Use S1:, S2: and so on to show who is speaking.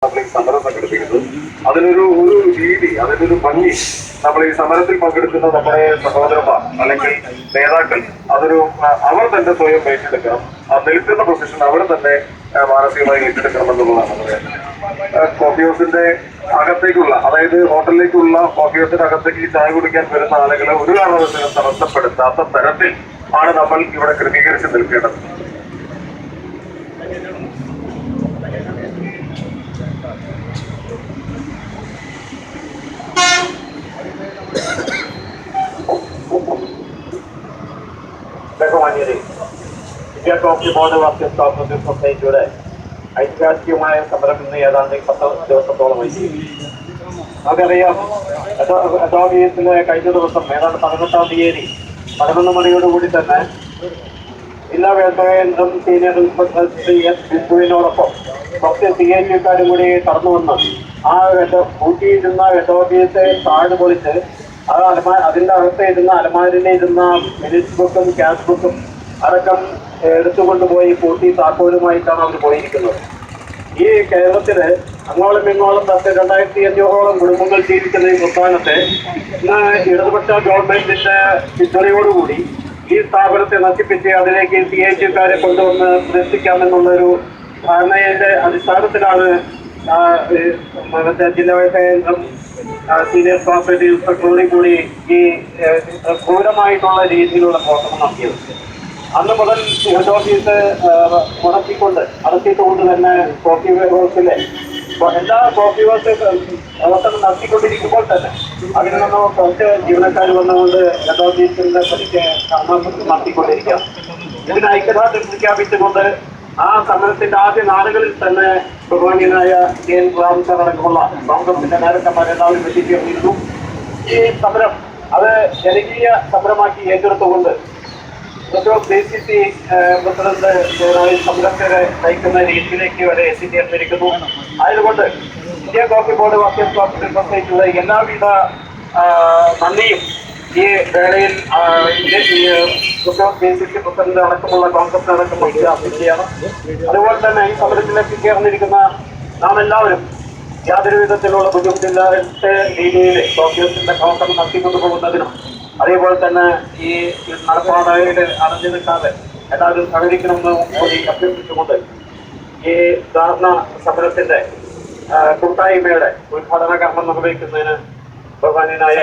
S1: നമ്മൾ ഈ സമരം സംഘടിപ്പിക്കുന്നത് അതിനൊരു രീതി, അതിനൊരു ഭംഗി നമ്മൾ ഈ സമരത്തിൽ പങ്കെടുക്കുന്ന നമ്മുടെ സഹോദരന്മാർ അല്ലെങ്കിൽ നേതാക്കൾ അവർ തന്നെ സ്വയം ഏറ്റെടുക്കണം. ആ നിൽക്കുന്ന പൊസിഷൻ അവർ തന്നെ മാനസികമായി ഏറ്റെടുക്കണം എന്നുള്ളതാണ് പറയുന്നത്. കോഫി ഹൗസിന്റെ അകത്തേക്കുള്ള, അതായത് ഹോട്ടലിലേക്കുള്ള കോഫി ഹൗസിന്റെ അകത്തേക്ക് ചായ കുടിക്കാൻ വരുന്ന ആളുകളെ ഒരു കാരണവശാലും തടസ്സപ്പെടുത്താത്ത തരത്തിൽ ആണ് നമ്മൾ ഇവിടെ ക്രമീകരിച്ച് നിൽക്കേണ്ടത്. ബഹുമാന്യരെ, India coffee board workers cooperative സൊസൈറ്റിയുടെ ഐതിഹാസികമായ സമരം ഇന്ന് ഏതാണ്ട് 10 ദിവസത്തോളമായി. നമുക്കറിയാം, അഡോബിയസിലെ കഴിഞ്ഞ ദിവസം ഏതാണ്ട് 18-ാം തീയതി 11 മണിയോടുകൂടി തന്നെ ജില്ലാ വ്യവസായ കേന്ദ്രം സീനിയർ ഇൻസ്പെക്ടർ ശ്രീ എസ് ബിന്ദുവിനോടൊപ്പം കുറച്ച് CNUക്കാരും കൂടി കടന്നു വന്ന് ആ കൂട്ടിയിരുന്ന അഡോബിയത്തെ താഴ് പൊളിച്ച് അതിന്റെ അകത്ത് ഇരുന്ന അലമാരിലിരുന്ന മിനിറ്റ്സ് ബുക്കും ക്യാഷ് ബുക്കും അടക്കം എടുത്തുകൊണ്ടുപോയി കൂട്ടി താക്കോലുമായിട്ടാണ് അവർ പോയിരിക്കുന്നത്. ഈ കേരളത്തില് അങ്ങോളം ഇങ്ങോളം 2500-ഓളം കുടുംബങ്ങൾ ജീവിക്കുന്ന ഈ സംസ്ഥാനത്തെ ഇന്ന് ഇടതുപക്ഷ ഗവൺമെന്റിന്റെ പിന്തുണയോടുകൂടി ഈ സ്ഥാപനത്തെ നശിപ്പിച്ച് അതിലേക്ക് CNUക്കാരെ കൊണ്ടുവന്ന് പ്രതിഷ്ഠിക്കാമെന്നുള്ളൊരു ധാരണയുടെ അടിസ്ഥാനത്തിലാണ് ജില്ലാ വ്യവസായ കേന്ദ്രം സീനിയർ കോഓപ്പറേറ്റീവ് ഇൻസ്പെക്ടറോടും കൂടി ഈ ക്രൂരമായിട്ടുള്ള രീതിയിലുള്ള പ്രവർത്തനം നടത്തിയത്. അന്ന് മുതൽ ഹെഡ് ഓഫീസ് അടച്ചിട്ടുകൊണ്ട് തന്നെ കോഫി ഹൗസിലെ എല്ലാ കോഫി ഹൗസ് പ്രവർത്തനം നടത്തിക്കൊണ്ടിരിക്കുമ്പോൾ തന്നെ അതിൽ നിന്ന് കുറച്ച് ജീവനക്കാർ വന്നുകൊണ്ട് ഹെഡ് ഓഫീസിന്റെ പണിക്ക് നടത്തിക്കൊണ്ടിരിക്കുകയാണ്. ഇതിന് ഐക്യദാർഢ്യം പ്രഖ്യാപിച്ചുകൊണ്ട് ആ സമരത്തിന്റെ ആദ്യ നാളുകളിൽ തന്നെ ബഹുമാന്യനായ KN റാംസർ അടക്കമുള്ള കോൺഗ്രസിന്റെ നേതാക്കന്മാരെല്ലാവരും എത്തിച്ചേർന്നിരുന്നു. ഈ സമരം അത് ജനകീയ സമരമാക്കി ഏറ്റെടുത്തുകൊണ്ട് DCC പ്രസിഡന്റ് സമരത്തെ നയിക്കുന്ന രീതിയിലേക്ക് വരെ എത്തിച്ചേർന്നിരിക്കുന്നു. അതുകൊണ്ട് India coffee board workers cooperative സൊസൈറ്റിയുടെ എല്ലാവിധ നന്ദിയും ഈ വേളയിൽ DCC പ്രസിഡന്റ് അടക്കമുള്ള കോൺഗ്രസ് അടക്കമുള്ള അഭ്യർത്ഥിയാണ്. അതുപോലെ തന്നെ ഈ സമരത്തിൽ എത്തിച്ചേർന്നിരിക്കുന്ന നാം എല്ലാവരും യാതൊരു വിധത്തിലുള്ള ബുദ്ധിമുട്ടില്ലാത്ത രീതിയിൽ കോൺഗ്രസിന്റെ പ്രവർത്തനം നടത്തിക്കൊണ്ടു പോകുന്നതിനും അതേപോലെ തന്നെ ഈ നടപ്പാതയിൽ അടഞ്ഞു നിൽക്കാതെ എല്ലാവരും സഹകരിക്കണമെന്ന് മോദി അഭ്യർത്ഥിച്ചുകൊണ്ട് ഈ ധാരണ സമരത്തിന്റെ കൂട്ടായ്മയുടെ ഉദ്ഘാടന കർമ്മം നിർവഹിക്കുന്നതിന് ബഹുമാന്യനായ